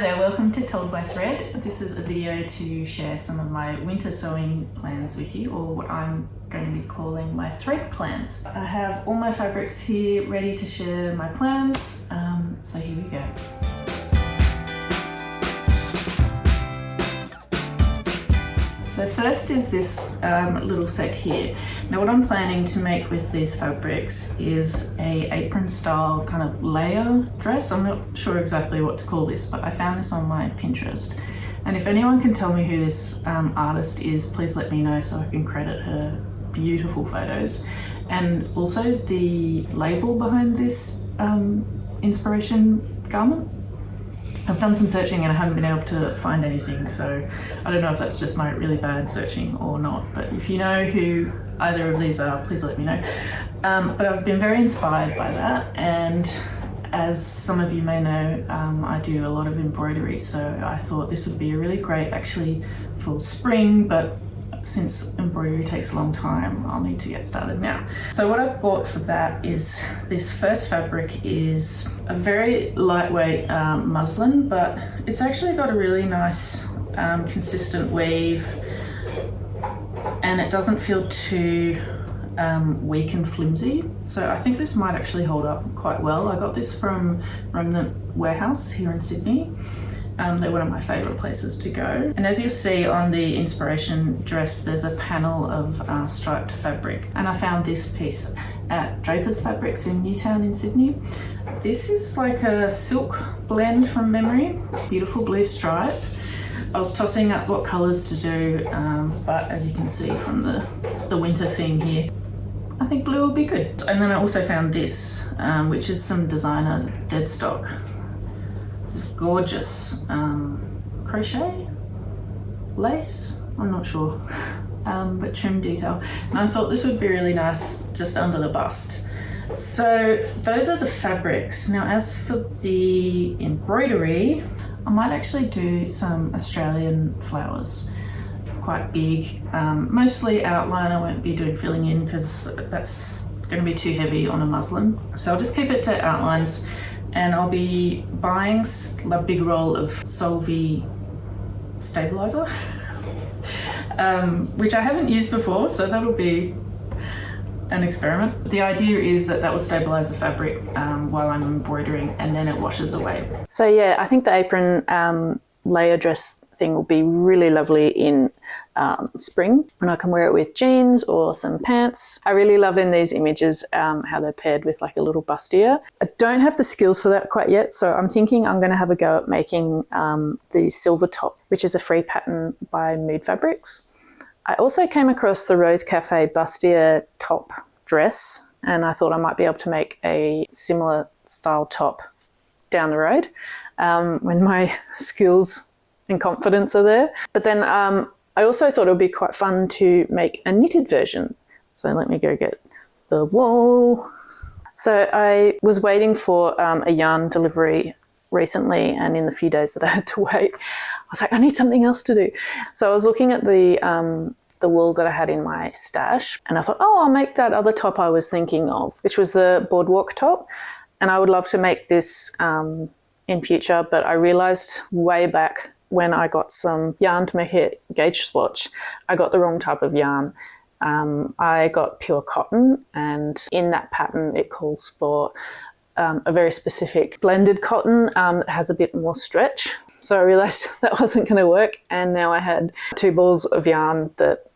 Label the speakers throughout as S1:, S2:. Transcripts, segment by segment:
S1: there, welcome to Told by Thread. This is a video to share some of my winter sewing plans with you, or what I'm going to be calling my thread plans. I have all my fabrics here ready to share my plans, so here we go. So first is this little set here. Now what I'm planning to make with these fabrics is a apron style kind of layer dress. I'm not sure exactly what to call this, but I found this on my Pinterest. And if anyone can tell me who this artist is, please let me know so I can credit her beautiful photos. And also the label behind this inspiration garment. I've done some searching and I haven't been able to find anything, so I don't know if that's just my really bad searching or not, but if you know who either of these are, please let me know. But I've been very inspired by that, and as some of you may know, I do a lot of embroidery, so I thought this would be a really great actually for spring, but since embroidery takes a long time, I'll need to get started now. So what I've bought for that is this first fabric is a very lightweight muslin, but it's actually got a really nice consistent weave, and it doesn't feel too weak and flimsy. So I think this might actually hold up quite well. I got this from Remnant Warehouse here in Sydney. They're one of my favourite places to go. And as you'll see on the inspiration dress, there's a panel of striped fabric. And I found this piece at Draper's Fabrics in Newtown in Sydney. This is like a silk blend from memory, beautiful blue stripe. I was tossing up what colours to do, but as you can see from the winter theme here, I think blue will be good. And then I also found this, which is some designer dead stock. This gorgeous crochet lace, I'm not sure, but trim detail. And I thought this would be really nice just under the bust. So those are the fabrics. Now as for the embroidery, I might actually do some Australian flowers, quite big, mostly outline. I won't be doing filling in because that's going to be too heavy on a muslin. So I'll just keep it to outlines. And I'll be buying a big roll of Solvay stabilizer, which I haven't used before, so that'll be an experiment. The idea is that will stabilize the fabric while I'm embroidering, and then it washes away. So yeah, I think the apron layer dress thing will be really lovely in spring, when I can wear it with jeans or some pants. I really love in these images how they're paired with like a little bustier. I don't have the skills for that quite yet, so I'm thinking I'm going to have a go at making the silver top, which is a free pattern by Mood Fabrics. I also came across the Rose Cafe bustier top dress, and I thought I might be able to make a similar style top down the road when my skills and confidence are there. But then I also thought it would be quite fun to make a knitted version. So let me go get the wool. So I was waiting for a yarn delivery recently, and in the few days that I had to wait, I was like, I need something else to do. So I was looking at the wool that I had in my stash, and I thought, oh, I'll make that other top I was thinking of, which was the boardwalk top. And I would love to make this in future, but I realized way back when I got some yarn to make a gauge swatch, I got the wrong type of yarn. I got pure cotton, and in that pattern it calls for a very specific blended cotton that has a bit more stretch. So I realized that wasn't going to work, and now I had 2 balls of yarn that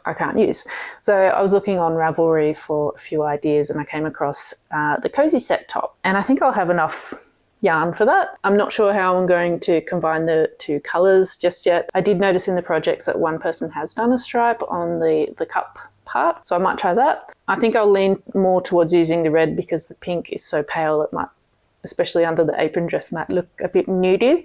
S1: I can't use. So I was looking on Ravelry for a few ideas, and I came across the cozy set top, and I think I'll have enough yarn for that. I'm not sure how I'm going to combine the 2 colours just yet. I did notice in the projects that one person has done a stripe on the cup part, so I might try that. I think I'll lean more towards using the red because the pink is so pale it might, especially under the apron dress, might look a bit nudie.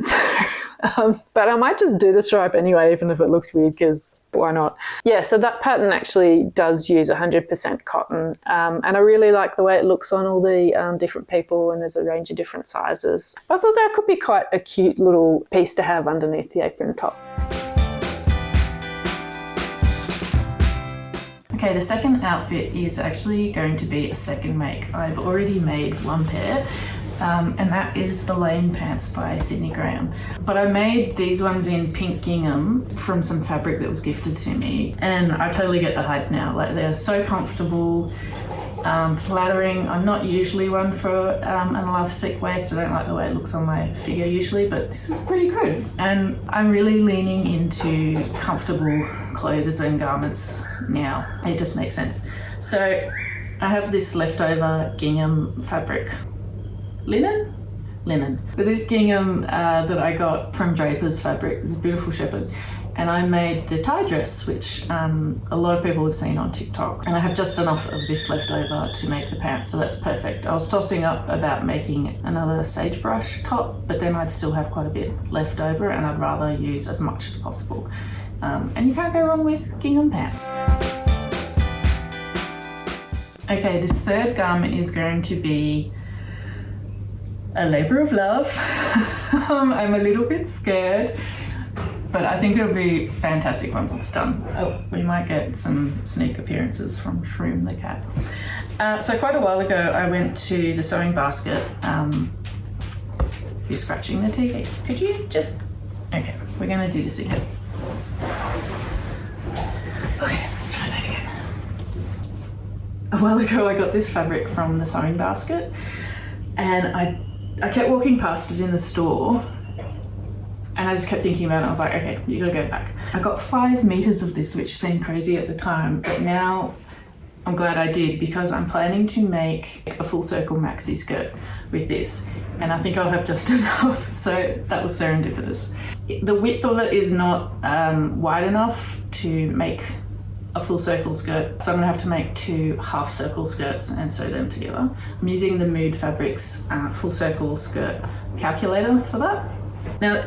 S1: So, but I might just do the stripe anyway, even if it looks weird, because why not? Yeah, so that pattern actually does use 100% cotton, and I really like the way it looks on all the different people, and there's a range of different sizes. I thought that could be quite a cute little piece to have underneath the apron top. Okay, the second outfit is actually going to be a second make. I've already made one pair, and that is the Lane Pants by Sydney Graham. But I made these ones in pink gingham from some fabric that was gifted to me, and I totally get the hype now. Like, they're so comfortable, flattering. I'm not usually one for an elastic waist. I don't like the way it looks on my figure usually, but this is pretty good. And I'm really leaning into comfortable clothes and garments now. It just makes sense. So I have this leftover gingham fabric. Linen. But this gingham that I got from Draper's Fabric is a beautiful shepherd. And I made the tie dress, which a lot of people have seen on TikTok. And I have just enough of this left over to make the pants, so that's perfect. I was tossing up about making another sagebrush top, but then I'd still have quite a bit left over, and I'd rather use as much as possible. And you can't go wrong with gingham pants. Okay, this third garment is going to be a labour of love. I'm a little bit scared, but I think it'll be fantastic once it's done. Oh, we might get some sneak appearances from SHROOM the cat. So quite a while ago, I went to the sewing basket. You're scratching the TV. Could you just... Okay, we're going to do this again. Okay, let's try that again. A while ago, I got this fabric from the sewing basket, and I kept walking past it in the store, and I just kept thinking about it. I was like, okay, you gotta go back. I got 5 meters of this, which seemed crazy at the time, but now I'm glad I did, because I'm planning to make a full circle maxi skirt with this, and I think I'll have just enough. So that was serendipitous. The width of it is not wide enough to make a full circle skirt, so I'm gonna have to make 2 half circle skirts and sew them together. I'm using the Mood Fabrics full circle skirt calculator for that. Now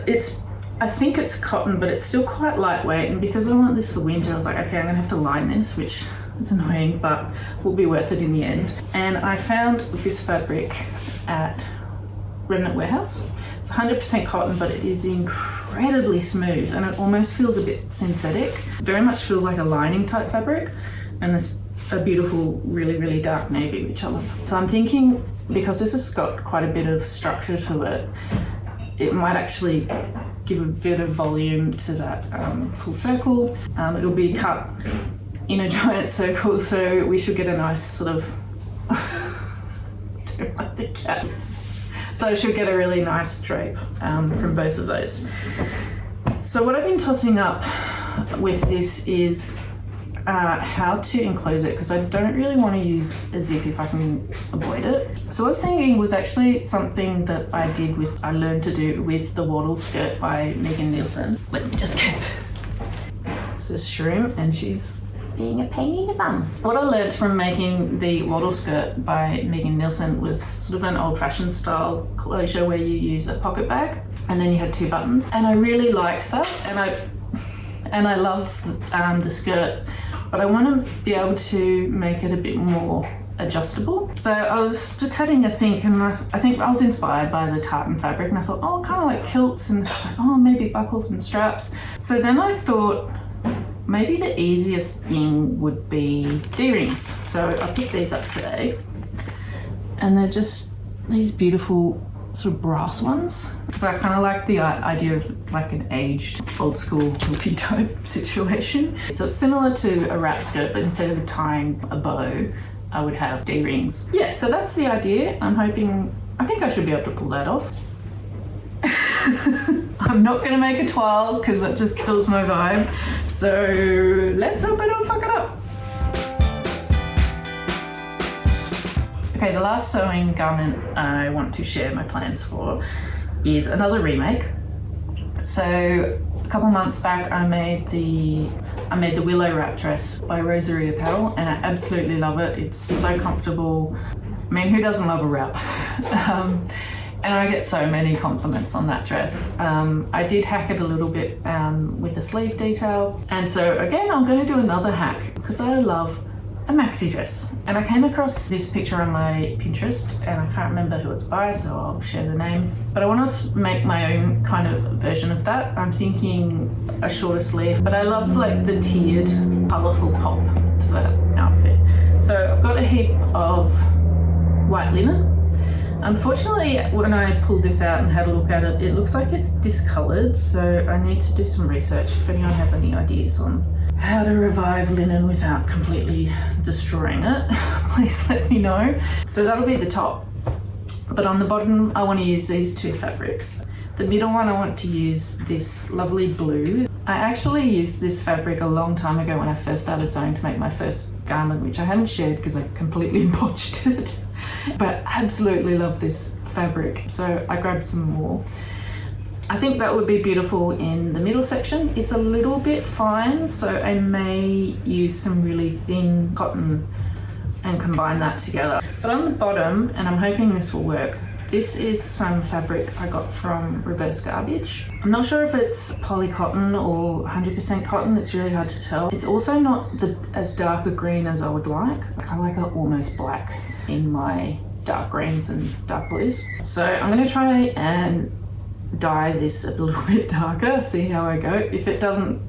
S1: I think it's cotton, but it's still quite lightweight, and because I want this for winter, I was like, okay, I'm gonna have to line this, which is annoying, but will be worth it in the end. And I found this fabric at Remnant Warehouse. It's 100% cotton, but it is incredibly smooth, and it almost feels a bit synthetic. Very much feels like a lining type fabric, and there's a beautiful, really, really dark navy, which I love. So I'm thinking, because this has got quite a bit of structure to it, it might actually give a bit of volume to that full circle. It'll be cut in a giant circle, so we should get a nice sort of don't like the cat. So I should get a really nice drape from both of those. So what I've been tossing up with this is how to enclose it, because I don't really want to use a zip if I can avoid it. So what I was thinking was actually something that I learned to do with the Wattle skirt by Megan Nielsen. Let me just get this is SHROOM, and she's being a pain in the bum. What I learnt from making the Wattle skirt by Megan Nielsen was sort of an old-fashioned style closure where you use a pocket bag and then you had 2 buttons. And I really liked that, and I love the skirt, but I want to be able to make it a bit more adjustable. So I was just having a think, and I think I was inspired by the tartan fabric, and I thought, oh, kind of like kilts, and I was like, oh, maybe buckles and straps. So then I thought, maybe the easiest thing would be D-rings. So I picked these up today, and they're just these beautiful sort of brass ones. So I kind of like the idea of like an aged old school quilty type situation. So it's similar to a wrap skirt, but instead of tying a bow, I would have D-rings. Yeah, so that's the idea. I think I should be able to pull that off. I'm not gonna make a twirl because that just kills my vibe. So let's hope I don't fuck it up. Okay, the last sewing garment I want to share my plans for is another remake. So a couple months back, I made the Willow wrap dress by Rosary Apparel, and I absolutely love it. It's so comfortable. I mean, who doesn't love a wrap? And I get so many compliments on that dress. I did hack it a little bit with the sleeve detail. And so again, I'm gonna do another hack because I love a maxi dress. And I came across this picture on my Pinterest, and I can't remember who it's by, so I'll share the name. But I want to make my own kind of version of that. I'm thinking a shorter sleeve, but I love like the tiered, colorful pop to that outfit. So I've got a heap of white linen. Unfortunately, when I pulled this out and had a look at it, it looks like it's discoloured, so I need to do some research. If anyone has any ideas on how to revive linen without completely destroying it, please let me know. So that'll be the top. But on the bottom, I want to use these two fabrics. The middle one, I want to use this lovely blue. I actually used this fabric a long time ago when I first started sewing to make my first garment, which I haven't shared because I completely botched it. But absolutely love this fabric, so I grabbed some more. I think that would be beautiful in the middle section. It's a little bit fine, so I may use some really thin cotton and combine that together. But on the bottom, and I'm hoping this will work, this is some fabric I got from Reverse Garbage. I'm not sure if it's poly cotton or 100% cotton, it's really hard to tell. It's also not as dark a green as I would like. I like it almost black in my dark greens and dark blues. So I'm gonna try and dye this a little bit darker, see how I go. If it doesn't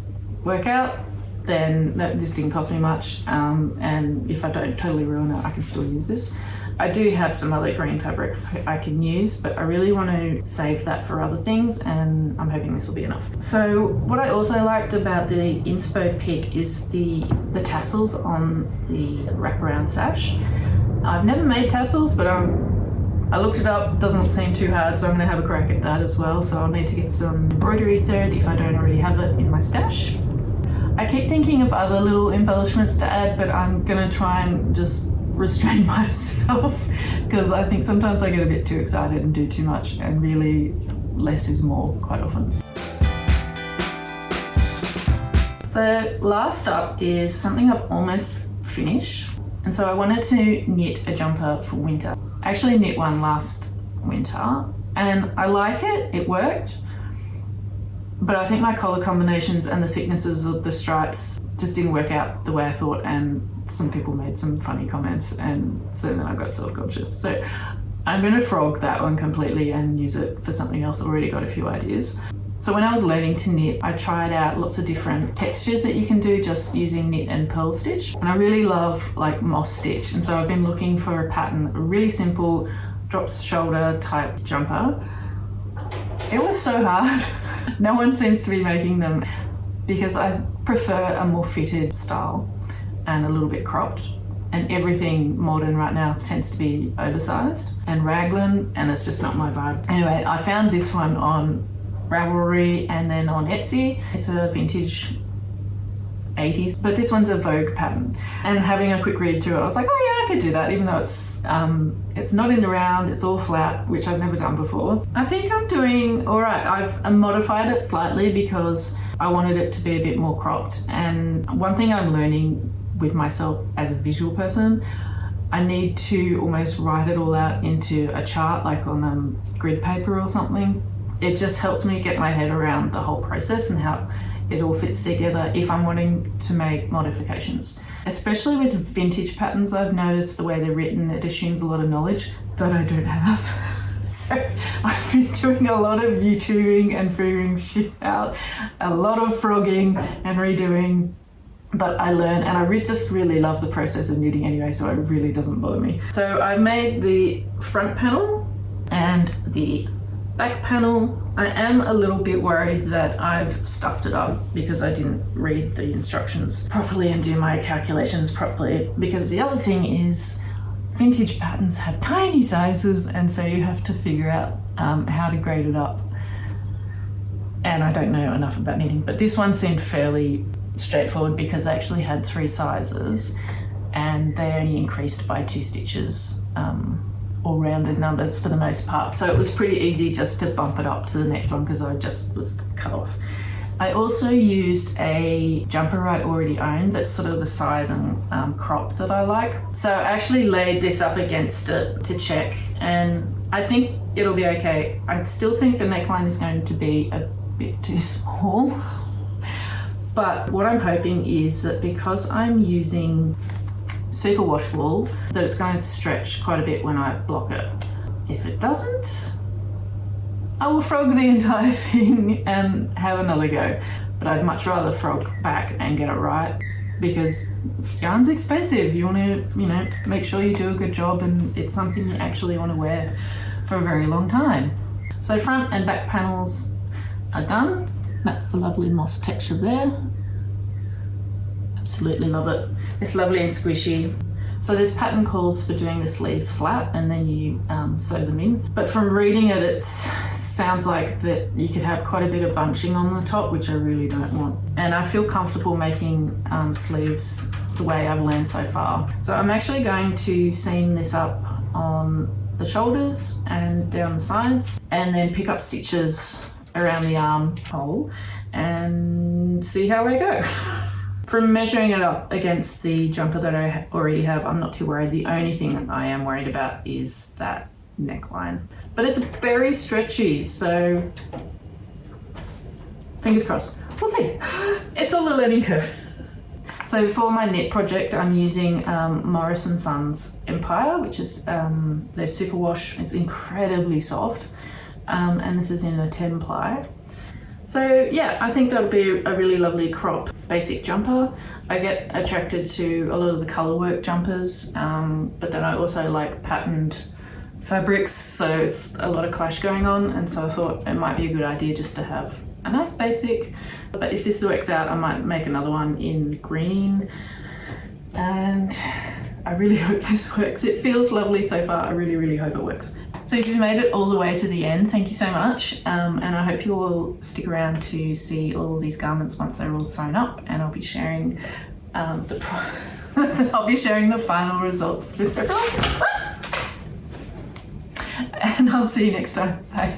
S1: work out, then this didn't cost me much, and if I don't totally ruin it, I can still use this. I do have some other green fabric I can use, but I really want to save that for other things, and I'm hoping this will be enough. So what I also liked about the inspo pick is the tassels on the wraparound sash. I've never made tassels, but I looked it up, doesn't seem too hard, so I'm gonna have a crack at that as well. So I'll need to get some embroidery thread if I don't already have it in my stash. I keep thinking of other little embellishments to add, but I'm gonna try and just restrain myself because I think sometimes I get a bit too excited and do too much, and really less is more quite often. So last up is something I've almost finished, and so I wanted to knit a jumper for winter. I actually knit one last winter and I like it, it worked, but I think my colour combinations and the thicknesses of the stripes just didn't work out the way I thought, and some people made some funny comments, and so then I got self-conscious. So I'm going to frog that one completely and use it for something else. I've already got a few ideas. So when I was learning to knit, I tried out lots of different textures that you can do just using knit and purl stitch. And I really love like moss stitch. And so I've been looking for a pattern, a really simple drop shoulder type jumper. It was so hard. No one seems to be making them because I prefer a more fitted style and a little bit cropped. And everything modern right now tends to be oversized and raglan, and it's just not my vibe. Anyway, I found this one on Ravelry and then on Etsy. It's a vintage 80s, but this one's a Vogue pattern. And having a quick read through it, I was like, oh yeah, I could do that, even though it's not in the round, it's all flat, which I've never done before. I think I'm doing all right. I've modified it slightly because I wanted it to be a bit more cropped. And one thing I'm learning with myself as a visual person, I need to almost write it all out into a chart, like on grid paper or something. It just helps me get my head around the whole process and how it all fits together if I'm wanting to make modifications. Especially with vintage patterns, I've noticed the way they're written, it assumes a lot of knowledge that I don't have. So I've been doing a lot of YouTubing and figuring shit out, a lot of frogging and redoing. But I learn, and I just really love the process of knitting anyway, so it really doesn't bother me. So I've made the front panel and the back panel. I am a little bit worried that I've stuffed it up because I didn't read the instructions properly and do my calculations properly, because the other thing is vintage patterns have tiny sizes, and so you have to figure out how to grade it up. And I don't know enough about knitting, but this one seemed fairly straightforward because they actually had 3 sizes and they only increased by 2 stitches, all rounded numbers for the most part. So it was pretty easy just to bump it up to the next one because I just was cut off. I also used a jumper I already owned that's sort of the size and crop that I like. So I actually laid this up against it to check, and I think it'll be okay. I still think the neckline is going to be a bit too small. But what I'm hoping is that because I'm using superwash wool, that it's going to stretch quite a bit when I block it. If it doesn't, I will frog the entire thing and have another go. But I'd much rather frog back and get it right, because yarn's expensive. You want to, make sure you do a good job and it's something you actually want to wear. for a very long time. So front and back panels are done. That's the lovely moss texture there. Absolutely love it. It's lovely and squishy. So this pattern calls for doing the sleeves flat and then you sew them in. But from reading it, it sounds like that you could have quite a bit of bunching on the top, which I really don't want. And I feel comfortable making sleeves the way I've learned so far. So I'm actually going to seam this up on the shoulders and down the sides, and then pick up stitches around the armhole and see how I go. From measuring it up against the jumper that I already have, I'm not too worried. The only thing I am worried about is that neckline. But it's very stretchy, so fingers crossed. We'll see. It's all a learning curve. So for my knit project, I'm using Morris & Sons Empire, which is their superwash. It's incredibly soft, and this is in a 10 ply. So yeah, I think that'll be a really lovely crop basic jumper. I get attracted to a lot of the color work jumpers, but then I also like patterned fabrics, so it's a lot of clash going on, and so I thought it might be a good idea just to have a nice basic. But if this works out, I might make another one in green, and I really hope this works. It feels lovely so far. I really, really hope it works. So if you've made it all the way to the end, thank you so much, and I hope you will stick around to see all these garments once they're all sewn up, and I'll be sharing I'll be sharing the final results with everyone. And I'll see you next time. Bye.